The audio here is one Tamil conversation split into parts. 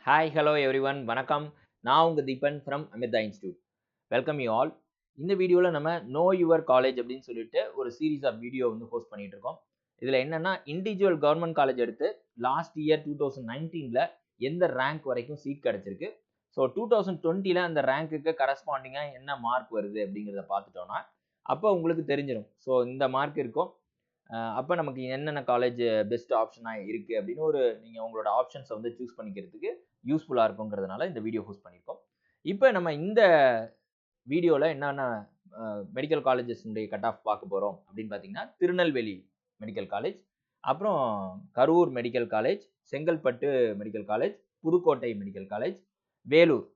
ஹாய் ஹலோ எவ்ரிவன் வணக்கம். நான் உங்க Deepan from Amrita institute. Welcome you all. இந்த வீடியோவில் நம்ம நோ யுவர் காலேஜ் அப்படின்னு சொல்லிட்டு ஒரு சீரீஸ் ஆஃப் வீடியோ வந்து போஸ்ட் பண்ணிட்டு இருக்கோம். இதில் என்னன்னா இண்டிவிஜுவல் கவர்மெண்ட் காலேஜ் எடுத்து லாஸ்ட் இயர் 2019ல் எந்த ரேங்க் வரைக்கும் சீட் கிடைச்சிருக்கு. ஸோ 2020ல் அந்த ரேங்க்குக்கு கரஸ்பாண்டிங்காக என்ன மார்க் வருது அப்படிங்கிறத பார்த்துட்டோம்னா அப்போ உங்களுக்கு தெரிஞ்சிடும். ஸோ இந்த மார்க் இருக்கும். அப்போ நமக்கு என்னென்ன காலேஜ் பெஸ்ட் ஆப்ஷனாக இருக்குது அப்படின்னு நீங்கள் உங்களோட ஆப்ஷன்ஸை வந்து சூஸ் பண்ணிக்கிறதுக்கு யூஸ்ஃபுல்லாக இருக்குங்கிறதுனால இந்த வீடியோ ஹோஸ்ட் பண்ணியிருக்கோம். இப்போ நம்ம இந்த வீடியோவில் என்னென்ன மெடிக்கல் காலேஜஸ்னுடைய கட் ஆஃப் பார்க்க போகிறோம் அப்படின்னு பார்த்தீங்கன்னா திருநெல்வேலி மெடிக்கல் காலேஜ், அப்புறம் Karur medical college, Chengalpattu medical college, Pudukkottai medical college, Vellore,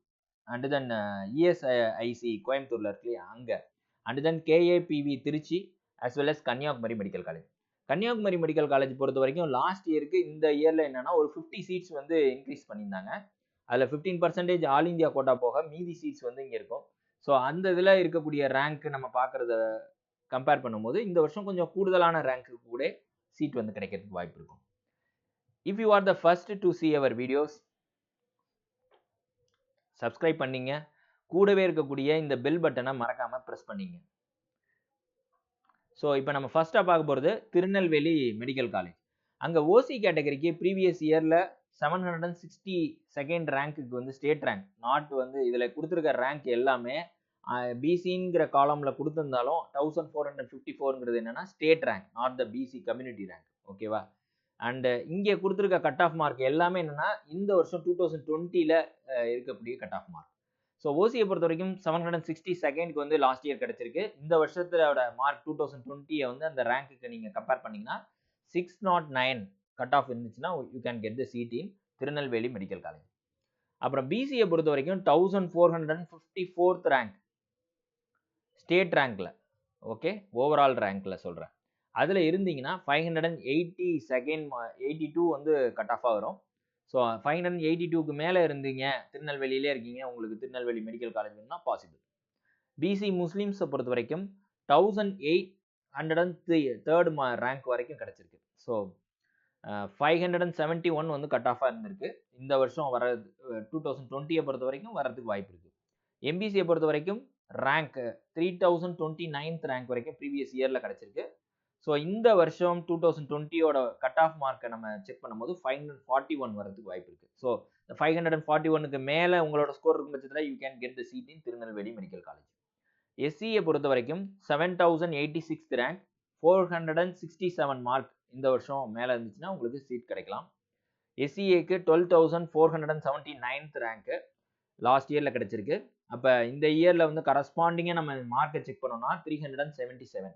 and then ESIC கோயம்புத்தூரில் இருக்கு இல்லையா அங்கே, and then KAPV Tiruchi, as well as Kanyakumari medical college. Kanyakumari medical college பொறுத்த வரைக்கும் லாஸ்ட் இயருக்கு இந்த இயரில் என்னன்னா ஒரு 50 சீட்ஸ் வந்து இன்க்ரீஸ் பண்ணியிருந்தாங்க. அதில் 15% ஆல் இந்தியா கோட்டா போக மீதி சீட்ஸ் வந்து இங்கே இருக்கும். ஸோ அந்த இதில் இருக்கக்கூடிய ரேங்க் நம்ம பார்க்குறத கம்பேர் பண்ணும்போது இந்த வருஷம் கொஞ்சம் கூடுதலான ரேங்க்கு கூட சீட் வந்து கிடைக்கிறதுக்கு வாய்ப்பு இருக்கும். If you are the first to see our videos, subscribe பண்ணிங்க, கூடவே இருக்கக்கூடிய இந்த பெல் பட்டனை மறக்காமல் ப்ரெஸ் பண்ணிங்க. ஸோ இப்போ நம்ம ஃபர்ஸ்ட்டாக பார்க்க போகிறது திருநெல்வேலி மெடிக்கல் காலேஜ். அங்கே ஓசி கேட்டகரிக்கு ப்ரீவியஸ் இயரில் 762nd ரேங்க்குக்கு வந்து ஸ்டேட் ரேங்க், நாட் வந்து இதில் கொடுத்துருக்க ரேங்க் எல்லாமே பிசிங்கிற காலமில் கொடுத்துருந்தாலும் 1454ங்கிறது என்னன்னா state rank, not the PC community rank. ஓகேவா? அண்டு இங்கே கொடுத்துருக்க கட் ஆஃப் மார்க் எல்லாமே என்னன்னா இந்த வருஷம் 2020ல் இருக்கக்கூடிய கட் ஆஃப் மார்க். ஸோ ஓசியை பொறுத்த வரைக்கும் 762க்கு வந்து லாஸ்ட் இயர் கிடைச்சிருக்கு. இந்த வருஷத்தோட மார்க் 2020 வந்து அந்த ரேங்க்குக்கு நீங்கள் கம்பேர் பண்ணீங்கன்னா 609 கட் ஆஃப் இருந்துச்சுன்னா you can get the seat in Tirunelveli medical college. அப்புறம் பிசியை பொறுத்த வரைக்கும் 1454th ரேங்க் ஸ்டேட் ரேங்க்ல, ஓகே, ஓவரால் ரேங்க்ல சொல்கிறேன். அதில் இருந்தீங்கன்னா 582 வந்து கட் ஆஃபாக வரும். ஸோ 582க்கு மேலே இருந்தீங்க, திருநெல்வேலியிலே இருக்கீங்க, உங்களுக்கு திருநெல்வேலி மெடிக்கல் காலேஜ் வேணும்னா பாசிபிள். பிசி முஸ்லீம்ஸை பொறுத்த வரைக்கும் 1803 ரேங்க் வரைக்கும் கிடைச்சிருக்கு. ஸோ 571 வந்து கட் ஆஃபாக இருந்திருக்கு. இந்த வருஷம் வர 2020 பொறுத்த வரைக்கும் வர்றதுக்கு வாய்ப்பு இருக்குது. எம்பிசியை பொறுத்த வரைக்கும் ரேங்க் 3029th ரேங்க் வரைக்கும் ப்ரீவியஸ் இயரில் கிடைச்சிருக்கு. ஸோ இந்த வருஷம் 2020யோட கட் ஆஃப் மார்க்கை நம்ம செக் பண்ணும்போது 541 வரதுக்கு வாய்ப்பு இருக்குது. ஸோ 541க்கு மேலே உங்களோட ஸ்கோர் இருக்கும் பட்சத்தில் you can get the seat in Tirunelveli medical college. எஸ்சியை பொறுத்த வரைக்கும் 7086th ரேங்க், 467 மார்க் இந்த வருஷம் மேலே இருந்துச்சுன்னா உங்களுக்கு சீட் கிடைக்கலாம். எஸ்சிஏக்கு 12479th ரேங்க்கு லாஸ்ட் இயரில் கிடைச்சிருக்கு. அப்போ இந்த இயரில் வந்து கரஸ்பாண்டிங்காக நம்ம மார்க்கை செக் பண்ணோம்னா 377.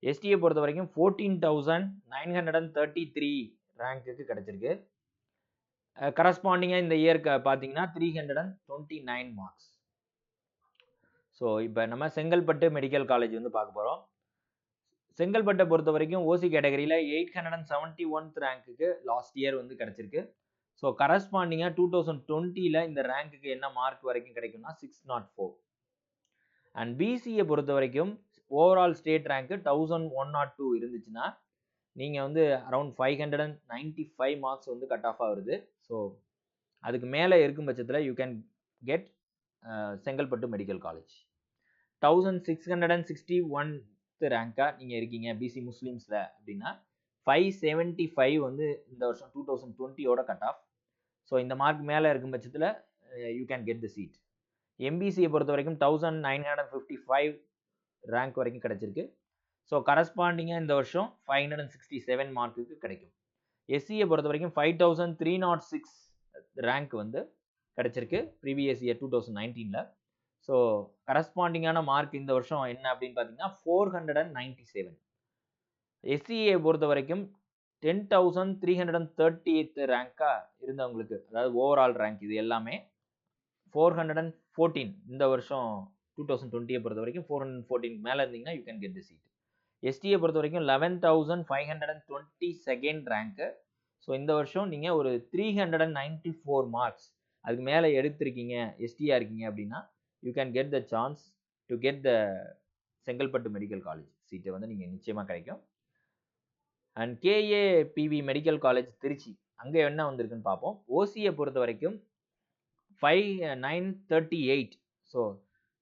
எஸ்டியை பொறுத்த வரைக்கும் 14,933 ரேங்க்குக்கு கிடைச்சிருக்கு. கரஸ்பாண்டிங்காக இந்த இயருக்கு பார்த்தீங்கன்னா 329 மார்க்ஸ். ஸோ இப்போ நம்ம செங்கல்பட்டு மெடிக்கல் காலேஜ் வந்து பார்க்க போகிறோம். செங்கல்பட்டை பொறுத்த வரைக்கும் ஓசி கேட்டகரியில் 871th ரேங்க்குக்கு லாஸ்ட் இயர் வந்து கிடைச்சிருக்கு. ஸோ கரஸ்பாண்டிங்காக 2020ல் இந்த ரேங்க்குக்கு என்ன மார்க் வரைக்கும் கிடைக்கும்னா 604. அண்ட் பிசியை பொறுத்த வரைக்கும் ஓவரால் ஸ்டேட் ரேங்க்கு 1102 இருந்துச்சுன்னா நீங்கள் வந்து அரௌண்ட் 595 மார்க்ஸ் வந்து கட் ஆஃபாக வருது. ஸோ அதுக்கு மேலே இருக்கும் பட்சத்தில் you can get Chengalpattu medical college. 1661 ரேங்காக நீங்கள் இருக்கீங்க பிசி முஸ்லீம்ஸில் அப்படின்னா 575 வந்து இந்த வருஷம் 2020யோட கட் ஆஃப். ஸோ இந்த மார்க் மேலே இருக்கும் பட்சத்தில் you can get the seat. எம்பிசியை பொறுத்த வரைக்கும் 1955 ரேங்க் வரைக்கும் கிடைச்சிருக்கு. ஸோ கரஸ்பாண்டிங்காக இந்த வருஷம் 567 மார்க்குக்கு கிடைக்கும். எஸ்சியை பொறுத்த வரைக்கும் 5306 ரேங்க் வந்து கிடைச்சிருக்கு ப்ரீவியஸ் இயர் 2019ல். ஸோ கரஸ்பாண்டிங்கான மார்க் இந்த வருஷம் என்ன அப்படின்னு பார்த்தீங்கன்னா 497. எஸ்சிஏ பொறுத்த வரைக்கும் 10,338th ரேங்காக இருந்தவங்களுக்கு, அதாவது ஓவரால் ரேங்க் இது எல்லாமே 414 இந்த வருஷம் 2020 பொறுத்த வரைக்கும் 414 மேலே இருந்தீங்கன்னா you can get the seat. எஸ்டியை பொறுத்த வரைக்கும் 11,522nd ரேங்க்கு. ஸோ இந்த வருஷம் நீங்கள் ஒரு 394 மார்க்ஸ் அதுக்கு மேலே எடுத்திருக்கீங்க, எஸ்டியாக இருக்கீங்க அப்படின்னா you can get the chance to get the Chengalpattu medical college சீட்டை வந்து நீங்கள் நிச்சயமாக கிடைக்கும். And KAPV medical college Tiruchi, அங்கே என்ன வந்திருக்குன்னு பார்ப்போம். ஓசியை பொறுத்த வரைக்கும் 938. ஸோ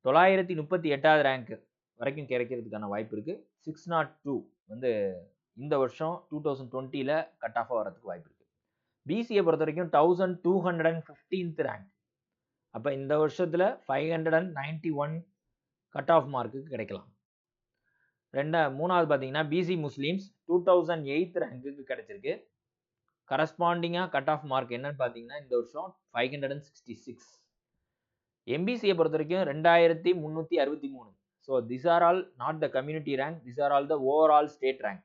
938வது ரேங்க் வரைக்கும் கிடைக்கிறதுக்கான வாய்ப்பு இருக்கு. 602 வந்து இந்த வருஷம் 2020ல கட் ஆஃபா வரதுக்கு வாய்ப்பு இருக்கு. பிசிஏ பொறுத்த வரைக்கும் 1215th ரேங்க். அப்ப இந்த வருஷத்துல 591 கட் ஆஃப் மார்க்குக்கு கிடைக்கலாம். மூணாவது பாத்தீங்கன்னா பிசி முஸ்லிம்ஸ் 2008th ரேங்க்குக்கு கிடைச்சிருக்கு. கரஸ்பாண்டிங்கா கட் ஆஃப் மார்க் என்னன்னு பாத்தீங்கன்னா இந்த வருஷம் 566. எம்பிசியை பொறுத்த வரைக்கும் 2363. So this are all not the community rank, this are all the overall state rank.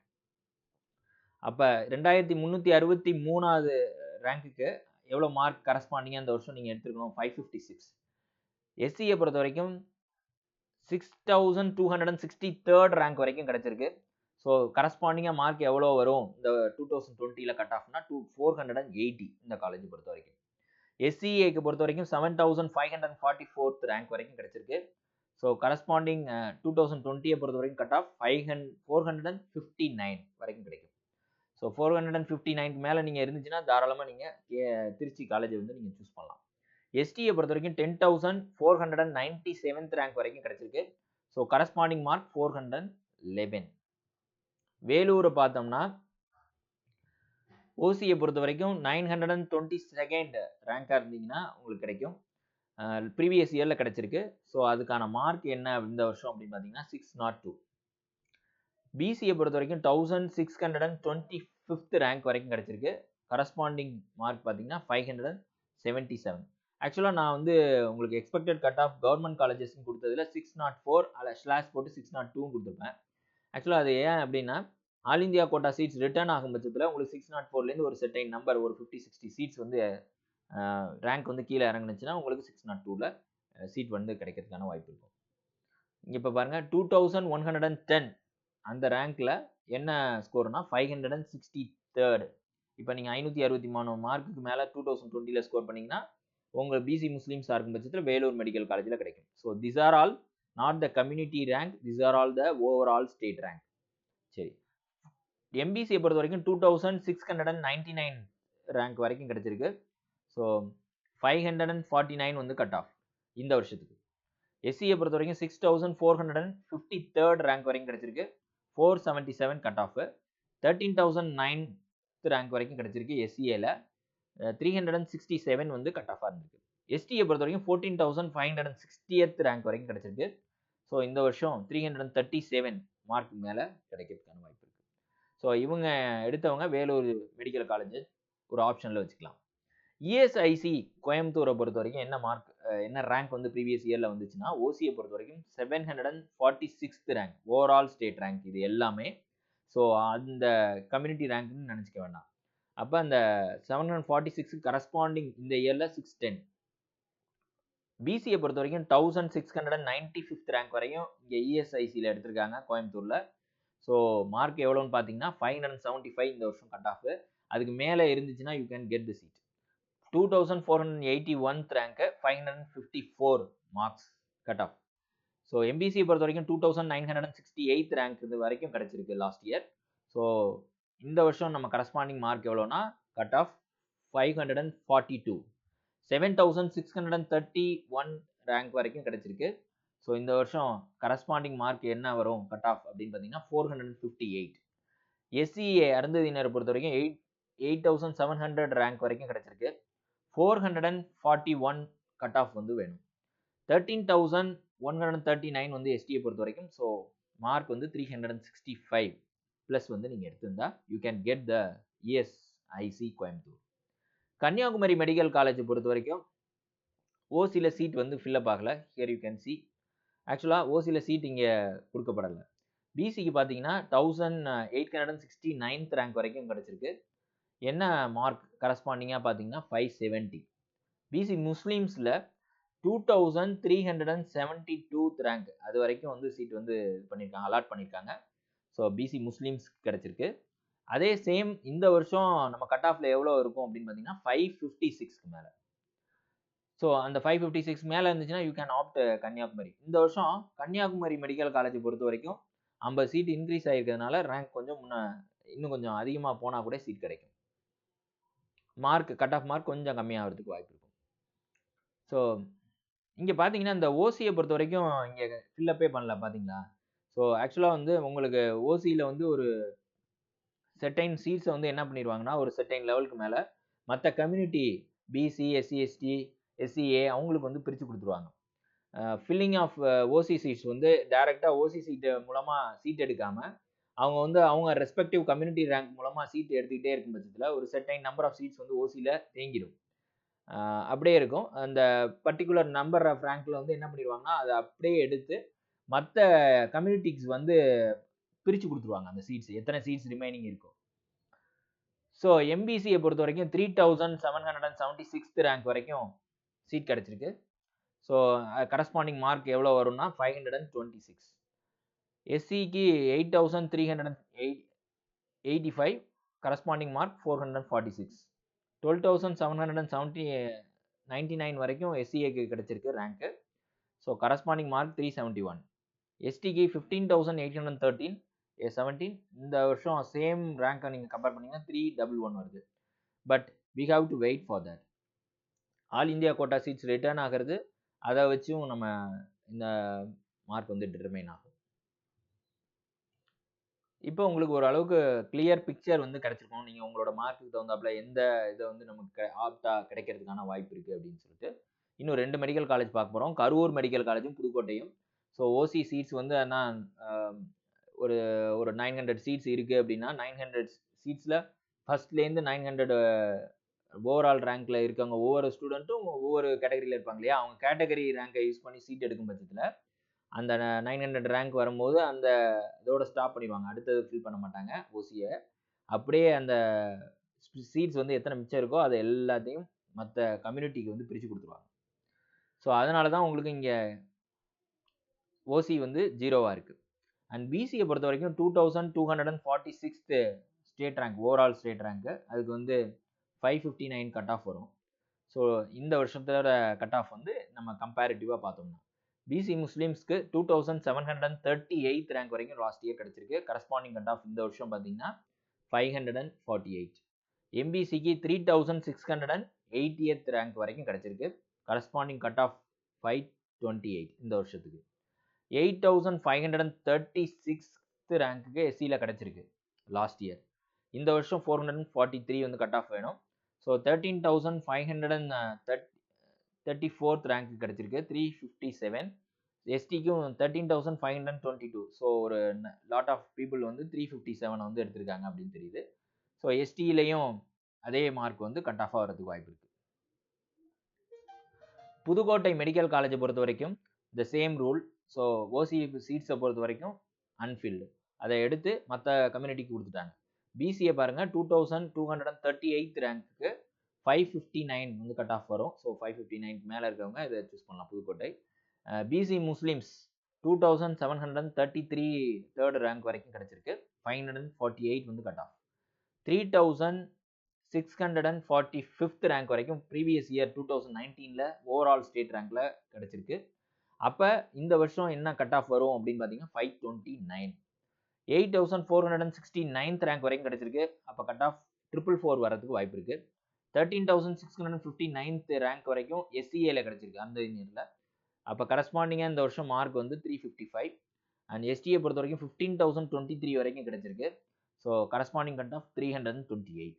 அப்ப 2363வது ரேங்க்குக்கு எவ்வளவு மார்க் கரஸ்பாண்டிங்கா இந்த வருஷம் நீங்க எடுத்துக்கணும்? 556. எஸ்சியை பொறுத்த வரைக்கும் 6263rd ரேங்க் வரைக்கும் கிடைச்சிருக்கு. ஸோ கரஸ்பாண்டிங்கா மார்க் எவ்வளோ வரும் இந்த 2020ல கட் ஆஃப்னா 480 இந்த காலேஜ் பொறுத்த வரைக்கும். எஸ்சிஏக்கு பொறுத்த வரைக்கும் 7544th ரேங்க் வரைக்கும் கிடைச்சிருக்கு. ஸோ கரஸ்பாண்டிங் 2020 பொறுத்த வரைக்கும் கட் ஆஃப் 459 வரைக்கும் கிடைக்கும். ஸோ 459 மேல நீங்க இருந்துச்சுன்னா தாராளமா நீங்க திருச்சி காலேஜ் வந்து நீங்க சூஸ் பண்ணலாம். எஸ்டியை பொறுத்த வரைக்கும் 10,497th ரேங்க் வரைக்கும் கிடைச்சிருக்கு. So corresponding mark 411. வேலூரை பார்த்தோம்னா ஓசியை பொறுத்த வரைக்கும் 922nd ரேங்கா இருந்தீங்கன்னா உங்களுக்கு கிடைக்கும். ப்ரீவியஸ் இயர்ல கிடைச்சிருக்கு. ஸோ அதுக்கான மார்க் என்ன இந்த வருஷம் அப்படின்னு பார்த்தீங்கன்னா 602. பிசியை பொறுத்த வரைக்கும் 1625th ரேங்க் வரைக்கும் கிடைச்சிருக்கு. கரஸ்பாண்டிங் மார்க் பார்த்தீங்கன்னா 577. ஆக்சுவலாக நான் வந்து உங்களுக்கு expected cut off government colleges கொடுத்ததுல 604 ஸ்லாஷ் போட்டு 602 கொடுத்துருப்பேன். ஆக்சுவலாக அது ஏன் அப்படின்னா all India quota seats return ஆகும் பட்சத்தில் உங்களுக்கு 604லேருந்து ஒரு செட்டைன் நம்பர் ஒரு 50-60 சீட்ஸ் வந்து ரேங்க் வந்து கீழே இறங்குனுச்சுன்னா உங்களுக்கு 602ல சீட் வந்து கிடைக்கிறதுக்கான வாய்ப்பு இருக்கும். இங்கே இப்போ பாருங்க 2110 அந்த ரேங்க்ல என்ன ஸ்கோர்னா 563rd. இப்போ நீங்கள் 563 மார்க்குக்கு மேலே 2020ல ஸ்கோர் பண்ணீங்கன்னா உங்க பிசி முஸ்லீம்ஸாக இருக்கும் பட்சத்தில் வேலூர் மெடிக்கல் காலேஜில் கிடைக்கும். So this are all not the community rank, this are all the overall state rank. சரி, எம்பிசியை பொறுத்த வரைக்கும் 2699 ரேங்க் வரைக்கும் கிடைச்சிருக்கு. ஸோ 549 வந்து கட் ஆஃப் இந்த வருஷத்துக்கு. எஸ்சியை பொறுத்த வரைக்கும் 6453rd ரேங்க் வரைக்கும் கிடைச்சிருக்கு. 477 கட் ஆஃப். 13,009th ரேங்க் வரைக்கும் கிடைச்சிருக்கு எஸ்சிஏல. 367 வந்து கட் ஆஃபாக இருந்திருக்கு. எஸ்டியை பொறுத்த வரைக்கும் 14,560th ரேங்க் வரைக்கும் கிடைச்சிருக்கு. ஸோ இந்த வருஷம் 337 மார்க் மேலே கிடைக்கிறதுக்கான வாய்ப்பு இருக்கு. ஸோ இவங்க எடுத்தவங்க வேலூர் மெடிக்கல் காலேஜ் ஒரு ஆப்ஷனில் வச்சுக்கலாம். இஎஸ்ஐசி கோயம்புத்தூரை பொறுத்த வரைக்கும் என்ன மார்க் என்ன ரேங்க் வந்து ப்ரீவியஸ் இயரில் வந்துச்சுன்னா ஓசியை பொறுத்த வரைக்கும் 746th rank overall state rank இது எல்லாமே. ஸோ அந்த கம்யூனிட்டி ரேங்க்னு நினச்சிக்க வேண்டாம். அப்போ அந்த 746 கரஸ்பாண்டிங் இந்த இயரில் 610. பிசியை பொறுத்த வரைக்கும் 1695th ரேங்க் வரையும் இங்கே இஎஸ்ஐசியில் எடுத்திருக்காங்க கோயம்புத்தூரில். ஸோ மார்க் எவ்வளோன்னு பார்த்தீங்கன்னா 575 இந்த வருஷம் கட் ஆஃப். அதுக்கு மேலே இருந்துச்சுன்னா you can get the seat. 2481th rank 554 marks cut off. So எம்பிசியை பொறுத்த வரைக்கும் 2968th ரேங்க் இது வரைக்கும் கிடைச்சிருக்கு லாஸ்ட் இயர். ஸோ இந்த வருஷம் நம்ம கரஸ்பாண்டிங் மார்க் எவ்வளோனா கட் ஆஃப் 542. 7631 ரேங்க் வரைக்கும் கிடைச்சிருக்கு. ஸோ இந்த வருஷம் கரஸ்பாண்டிங் மார்க் என்ன வரும் கட் ஆஃப் அப்படின்னு பார்த்தீங்கன்னா 458. எஸ்சிஏ அருந்ததியினரை பொறுத்த வரைக்கும் 8700 ரேங்க் வரைக்கும் கிடைச்சிருக்கு. 441 கட் ஆஃப் வந்து வேணும். 13,139 வந்து எஸ்டியை பொறுத்த வரைக்கும். ஸோ மார்க் வந்து 365 ப்ளஸ் வந்து நீங்கள் எடுத்திருந்தா you can get the ESIC Coimbatore. Kanyakumari medical college பொறுத்த வரைக்கும் ஓசியில் சீட் வந்து ஃபில்லப் ஆகலை. Here you can see. ஆக்சுவலாக ஓசியில் சீட் இங்கே கொடுக்கப்படலை. பிசிக்கு பார்த்தீங்கன்னா 1869th ரேங்க் வரைக்கும் கிடச்சிருக்கு. என்ன மார்க் கரஸ்பாண்டிங்காக பார்த்தீங்கன்னா 570. பிசி முஸ்லீம்ஸில் 2372th ரேங்க் அது வரைக்கும் வந்து சீட் வந்து பண்ணியிருக்காங்க, அலாட் பண்ணியிருக்காங்க. ஸோ பிசி முஸ்லீம்ஸ் கிடச்சிருக்கு. அதே சேம் இந்த வருஷம் நம்ம கட் ஆஃப்ல எவ்வளோ இருக்கும் அப்படின்னு பார்த்தீங்கன்னா 556க்கு மேலே. ஸோ அந்த 556 மேலே இருந்துச்சுன்னா யூ கேன் ஆப்ட் கன்னியாகுமரி. இந்த வருஷம் கன்னியாகுமரி மெடிக்கல் காலேஜ் பொறுத்த வரைக்கும் 50 சீட் இன்க்ரீஸ் ஆகிருக்கிறதுனால ரேங்க் கொஞ்சம் இன்னும் கொஞ்சம் அதிகமாக போனால் கூட சீட் கிடைக்கும். மார்க் கட் ஆஃப் மார்க் கொஞ்சம் கம்மியாகிறதுக்கு வாய்ப்பு இருக்கும். ஸோ இங்க பார்த்தீங்கன்னா, இந்த ஓசிய பொறுத்தவரைக்கும் இங்க ஃபில்லப்பே பண்ணல பார்த்தீங்களா? ஸோ ஆக்சுவலா வந்து உங்களுக்கு ஓசில வந்து ஒரு செர்டைன் சீட்ஸ வந்து என்ன பண்ணிருவாங்கன்னா, ஒரு செர்டைன் லெவலுக்கு மேல மத்த community BC, SC, ST, SCA அவங்களுக்கு வந்து பிரிச்சு குடுத்துருவாங்க. ஃபில்லிங் ஆஃப் ஓசி சீட்ஸ் வந்து டைரக்ட்டா ஓசி சீட் மூலமா சீட் எடுக்காம, அவங்க வந்து அவங்க ரெஸ்பெக்டிவ் கம்யூனிட்டி ரேங்க் மூலமா சீட் எடுத்துக்கிட்டே இருக்கும் பட்சத்தில, ஒரு செர்டைன் நம்பர் ஆஃப் சீட்ஸ் வந்து ஓசில தேங்கிடும். அ அப்படியே இருக்கும். அந்த பர்ட்டிகுலர் நம்பர் ஆஃப் ரேங்க்ல வந்து என்ன பண்ணிருவாங்கன்னா, அத அப்படியே எடுத்து மத்த கம்யூனிட்டிஸ் வந்து பிரிச்சு குடுத்துருவாங்க அந்த சீட்ஸ். எத்தன சீட்ஸ் ரிமைனிங் இருக்கோ. ஸோ எம்பிசிய பொறுத்தவரைக்கும் 3776த் ரேங்க் வரைக்கும் சீட் கிடைச்சிருக்கு. ஸோ கரஸ்பாண்டிங் மார்க் எவ்வளோ வரும்னா 526. எஸ்சிக்கு 8385 கரஸ்பாண்டிங் மார்க் 446. 12799 வரைக்கும் எஸ்சிஏக்கு கிடைச்சிருக்கு ரேங்க். So corresponding mark 371. எஸ்டிக்கு 15813 17 இந்த வருஷம் சேம் ரேங்கை நீங்க கம்பேர் பண்ணீங்கன்னா 311 வருது. But we have to wait for that. All India quota seats return ஆகிறது, அதை வச்சும் நம்ம இந்த மார்க் வந்து டிட்டர்மைன் ஆகும். இப்போ உங்களுக்கு ஒரு அளவுக்கு கிளியர் பிக்சர் வந்து கிடைச்சிருக்கும். நீங்க உங்களோட மார்க்குக்கு தகுந்தாப்புல எந்த இதை வந்து நமக்கு ஆப்டா கிடைக்கிறதுக்கான வாய்ப்பு இருக்கு அப்படின்னு சொல்லிட்டு. இன்னும் 2 மெடிக்கல் காலேஜ் பார்க்க போறோம். கரூர் மெடிக்கல் காலேஜும் புதுக்கோட்டையும். ஸோ ஓசி சீட்ஸ் வந்து ஆனா ஒரு ஒரு 900 சீட்ஸ் இருக்கு அப்படின்னா 900 சீட்ஸ்ல ஃபர்ஸ்ட்லேருந்து 900 ஓவரால் ரேங்க்ல இருக்கவங்க ஒவ்வொரு ஸ்டூடெண்ட்டும் ஒவ்வொரு கேட்டகரியில இருப்பாங்க இல்லையா? அவங்க கேட்டகரி ரேங்கை யூஸ் பண்ணி சீட் எடுக்கும் பட்சத்தில் அந்த 900 ரேங்க் வரும்போது அந்த இதோட ஸ்டாப் பண்ணிடுவாங்க. அடுத்தது ஃபில் பண்ண மாட்டாங்க ஓசியை. அப்படியே அந்த சீட்ஸ் வந்து எத்தனை மிச்சம் இருக்கோ அதை எல்லாத்தையும் மற்ற கம்யூனிட்டிக்கு வந்து பிரித்து கொடுத்துருவாங்க. ஸோ அதனால தான் உங்களுக்கு இங்கே ஓசி வந்து 0வா இருக்கு. அண்ட் பிசியை பொறுத்த வரைக்கும் 2246th state rank, overall state rank. அதுக்கு வந்து 559 கட் ஆஃப் வரும். ஸோ இந்த வருஷத்தோட கட் ஆஃப் வந்து நம்ம கம்பேரிட்டிவாக பார்த்தோம்னா பிசி முஸ்லீம்ஸ்க்கு 2738 ரேங்க் வரைக்கும் லாஸ்ட் இயர் கிடைச்சிருக்கு. கரஸ்பாண்டிங் கட் ஆஃப் இந்த வருஷம் பார்த்தீங்கன்னா 548. எம்பிசிக்கு 3680th ரேங்க் வரைக்கும் கிடைச்சிருக்கு. கரஸ்பாண்டிங் கட் ஆஃப் 528 இந்த வருஷத்துக்கு. 8536th ரேங்க்குக்கு எஸ்சியில் கிடைச்சிருக்கு லாஸ்ட் இயர். இந்த வருஷம் 443 வந்து கட் ஆஃப் வேணும். ஸோ 13,534th ரேங்க் கிடைச்சிருக்கு 357. எஸ்டிக்கும் 13,522. ஸோ ஒரு லாட் ஆஃப் பீப்புள் வந்து 357 வந்து எடுத்திருக்காங்க அப்படின்னு தெரியுது. ஸோ எஸ்டியிலையும் அதே மார்க் வந்து கட் ஆஃப் ஆகிறதுக்கு வாய்ப்பு இருக்கு. புதுக்கோட்டை மெடிக்கல் காலேஜை பொறுத்த வரைக்கும் the same rule. So OC சீட்ஸை பொறுத்த வரைக்கும் அன்ஃபில்டு, அதை எடுத்து மற்ற கம்யூனிட்டிக்கு கொடுத்துட்டாங்க. பிசியை பாருங்க 2238 ரேங்க்கு 559 வந்து கட் ஆஃப் வரும். ஸோ 559 மேலே இருக்கவங்க இதை சூஸ் பண்ணலாம் Pudukkottai. BC Muslims 2733 third rank வரைக்கும் கிடைச்சிருக்கு. 548 வந்து கட் ஆஃப். 3645th ரேங்க் வரைக்கும் ப்ரீவியஸ் இயர் 2019ல ஓவரால் ஸ்டேட் ரேங்க்ல கிடைச்சிருக்கு. அப்ப இந்த வருஷம் என்ன கட் ஆஃப் வரும் அப்படின்னு பார்த்தீங்கன்னா 529. 8469th ரேங்க் வரைக்கும் கிடைச்சிருக்கு. அப்ப கட் ஆஃப் 444 வரதுக்கு வாய்ப்பு இருக்கு. 13659th ரேங்க் வரைக்கும் எஸ்சிஏல கிடைச்சிருக்கு அந்த இயர்ல. அப்ப கரஸ்பாண்டிங்கா இந்த வருஷம் மார்க் வந்து 355. அண்ட் எஸ்டியை பொறுத்த வரைக்கும் 15023 வரைக்கும் கிடைச்சிருக்கு. So corresponding cut off 328.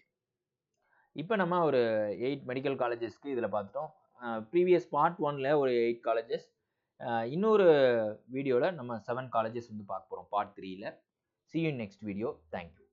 இப்போ நம்ம ஒரு 8 மெடிக்கல் காலேஜஸ்க்கு இதில் பார்த்துட்டோம். ப்ரீவியஸ் பார்ட் 1ல ஒரு 8 காலேஜஸ். இன்னொரு வீடியோவில் நம்ம 7 காலேஜஸ் வந்து பார்க்க போகிறோம் part 3ல. See you in next video. Thank you.